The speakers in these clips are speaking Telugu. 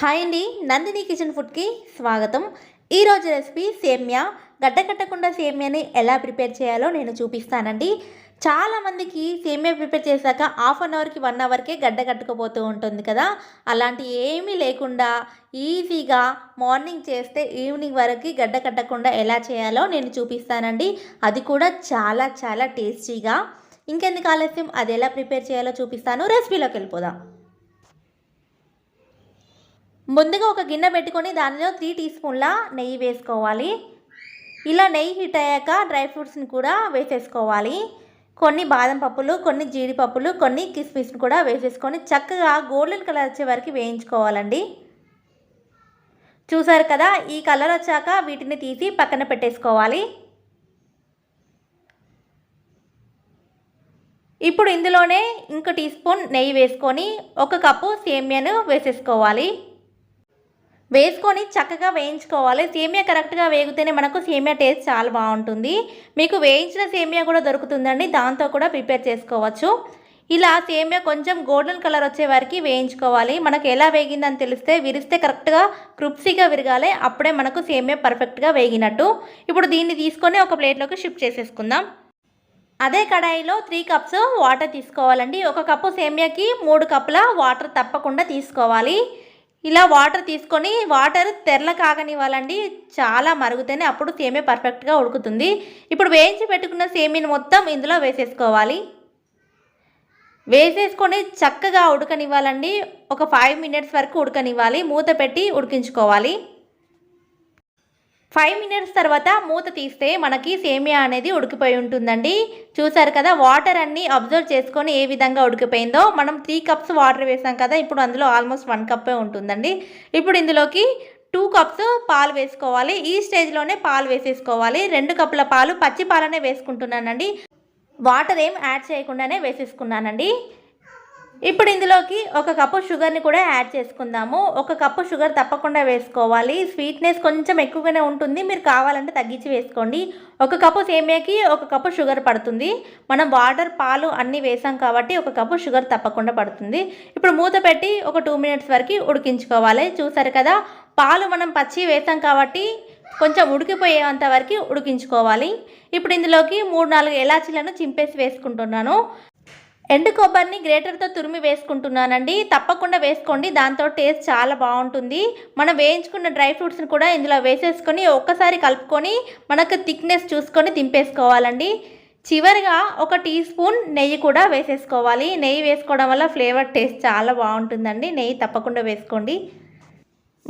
హాయ్ అండి, నందిని కిచెన్ ఫుడ్కి స్వాగతం. ఈరోజు రెసిపీ సేమ్యా. గడ్డకట్టకుండా సేమ్యాని ఎలా ప్రిపేర్ చేయాలో నేను చూపిస్తానండి. చాలామందికి సేమ్యా ప్రిపేర్ చేశాక హాఫ్ అన్ అవర్కి 1 అవర్కే గడ్డ కట్టుకుపోతూ ఉంటుంది కదా. అలాంటి ఏమీ లేకుండా ఈజీగా మార్నింగ్ చేస్తే ఈవినింగ్ వరకు గడ్డ కట్టకుండా ఎలా చేయాలో నేను చూపిస్తానండి. అది కూడా చాలా చాలా టేస్టీగా. ఇంకెందుకు ఆలస్యం, అది ఎలా ప్రిపేర్ చేయాలో చూపిస్తాను. రెసిపీలోకి వెళ్ళిపోదాం. ముందుగా ఒక గిన్నె పెట్టుకొని దానిలో 3 టీ స్పూన్ల నెయ్యి వేసుకోవాలి. ఇలా నెయ్యి హీట్ అయ్యాక డ్రై ఫ్రూట్స్ని కూడా వేసేసుకోవాలి. కొన్ని బాదం పప్పులు, కొన్ని జీడిపప్పులు, కొన్ని కిస్మిస్ని కూడా వేసేసుకొని చక్కగా గోల్డెన్ కలర్ వచ్చే వరకు వేయించుకోవాలండి. చూసారు కదా, ఈ కలర్ వచ్చాక వీటిని తీసి పక్కన పెట్టేసుకోవాలి. ఇప్పుడు ఇందులోనే ఇంకో టీ స్పూన్ నెయ్యి వేసుకొని 1 కప్పు సేమ్యాను వేసేసుకోవాలి. వేసుకొని చక్కగా వేయించుకోవాలి. సేమియా కరెక్ట్గా వేగితేనే మనకు సేమియా టేస్ట్ చాలా బాగుంటుంది. మీకు వేయించిన సేమియా కూడా దొరుకుతుందండి, దాంతో కూడా ప్రిపేర్ చేసుకోవచ్చు. ఇలా సేమియా కొంచెం గోల్డెన్ కలర్ వచ్చే వరకు వేయించుకోవాలి. మనకు ఎలా వేగిందని తెలిస్తే, విరిస్తే కరెక్ట్గా క్రిప్సీగా విరగాలి, అప్పుడే మనకు సేమియా పర్ఫెక్ట్గా వేగినట్టు. ఇప్పుడు దీన్ని తీసుకొని ఒక ప్లేట్లోకి షిఫ్ట్ చేసేసుకుందాం. అదే కడాయిలో 3 కప్స్ వాటర్ తీసుకోవాలండి. 1 కప్పు సేమియాకి 3 కప్పుల వాటర్ తప్పకుండా తీసుకోవాలి. ఇలా వాటర్ తీసుకొని వాటర్ తెరల కాగనివ్వాలండి. చాలా మరుగుతేనే అప్పుడు సేమియా పర్ఫెక్ట్గా ఉడుకుతుంది. ఇప్పుడు వేయించి పెట్టుకున్న సేమియాని మొత్తం ఇందులో వేసేసుకోవాలి. వేసేసుకొని చక్కగా ఉడకనివ్వాలండి. ఒక 5 మినిట్స్ వరకు ఉడకనివ్వాలి. మూత పెట్టి ఉడికించుకోవాలి. 5 మినిట్స్ తర్వాత మూత తీస్తే మనకి సేమియా అనేది ఉడికిపోయి ఉంటుందండి. చూసారు కదా, వాటర్ అన్నీ అబ్జర్వ్ చేసుకొని ఏ విధంగా ఉడికిపోయిందో. మనం 3 కప్స్ వాటర్ వేసాం కదా, ఇప్పుడు అందులో ఆల్మోస్ట్ 1 కప్పే ఉంటుందండి. ఇప్పుడు ఇందులోకి 2 కప్స్ పాలు వేసుకోవాలి. ఈ స్టేజ్లోనే పాలు వేసేసుకోవాలి. 2 కప్పుల పాలు పచ్చి పాలనే వేసుకుంటున్నానండి, వాటర్ ఏం యాడ్ చేయకుండానే వేసేసుకున్నానండి. ఇప్పుడు ఇందులోకి 1 కప్పు షుగర్ని కూడా యాడ్ చేసుకుందాము. 1 కప్పు షుగర్ తప్పకుండా వేసుకోవాలి. స్వీట్నెస్ కొంచెం ఎక్కువగానే ఉంటుంది, మీరు కావాలంటే తగ్గించి వేసుకోండి. 1 కప్పు సేమియాకి 1 కప్పు షుగర్ పడుతుంది. మనం వాటర్, పాలు అన్నీ వేసాం కాబట్టి 1 కప్పు షుగర్ తప్పకుండా పడుతుంది. ఇప్పుడు మూత పెట్టి ఒక 2 మినిట్స్ వరకు ఉడికించుకోవాలి. చూసారు కదా, పాలు మనం పచ్చి వేసాం కాబట్టి కొంచెం ఉడికిపోయేంత వరకు ఉడికించుకోవాలి. ఇప్పుడు ఇందులోకి 3-4 ఇలాచీలను చింపేసి వేసుకుంటున్నాను. ఎండు కొబ్బరిని గ్రేటర్తో తురిమి వేసుకుంటున్నానండి. తప్పకుండా వేసుకోండి, దాంతో టేస్ట్ చాలా బాగుంటుంది. మనం వేయించుకున్న డ్రై ఫ్రూట్స్ని కూడా ఇందులో వేసేసుకొని ఒక్కసారి కలుపుకొని మనకు థిక్నెస్ చూసుకొని దింపేసుకోవాలండి. చివరిగా 1 టీ స్పూన్ నెయ్యి కూడా వేసేసుకోవాలి. నెయ్యి వేసుకోవడం వల్ల ఫ్లేవర్ టేస్ట్ చాలా బాగుంటుందండి. నెయ్యి తప్పకుండా వేసుకోండి.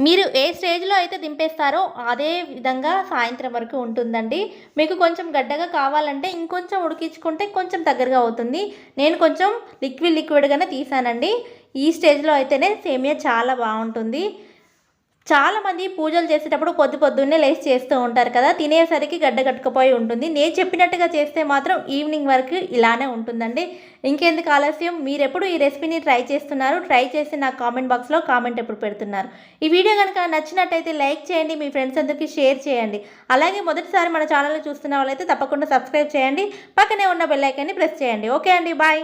మీరు ఏ స్టేజ్లో అయితే దింపేస్తారో అదే విధంగా సాయంత్రం వరకు ఉంటుందండి. మీకు కొంచెం గడ్డగా కావాలంటే ఇంకొంచెం ఉడికించుకుంటే కొంచెం దగ్గరగా అవుతుంది. నేను కొంచెం లిక్విడ్గానే తీసానండి. ఈ స్టేజ్లో అయితేనే సేమియా చాలా బాగుంటుంది. చాలామంది పూజలు చేసేటప్పుడు పొద్దున్నే లేచి చేస్తూ ఉంటారు కదా, తినేసరికి గడ్డ కట్టుకుపోయి ఉంటుంది. నేను చెప్పినట్టుగా చేస్తే మాత్రం ఈవినింగ్ వరకు ఇలానే ఉంటుందండి. ఇంకెందుకు ఆలస్యం, మీరు ఎప్పుడు ఈ రెసిపీని ట్రై చేస్తున్నారు? ట్రై చేసి నాకు కామెంట్ బాక్స్లో కామెంట్ ఎప్పుడు పెడుతున్నారు? ఈ వీడియో కనుక నచ్చినట్టయితే లైక్ చేయండి, మీ ఫ్రెండ్స్ అందరికీ షేర్ చేయండి. అలాగే మొదటిసారి మన ఛానల్ని చూస్తున్న వాళ్ళైతే తప్పకుండా సబ్స్క్రైబ్ చేయండి. పక్కనే ఉన్న బెల్ ఐకాన్ని ప్రెస్ చేయండి. ఓకే అండి, బాయ్.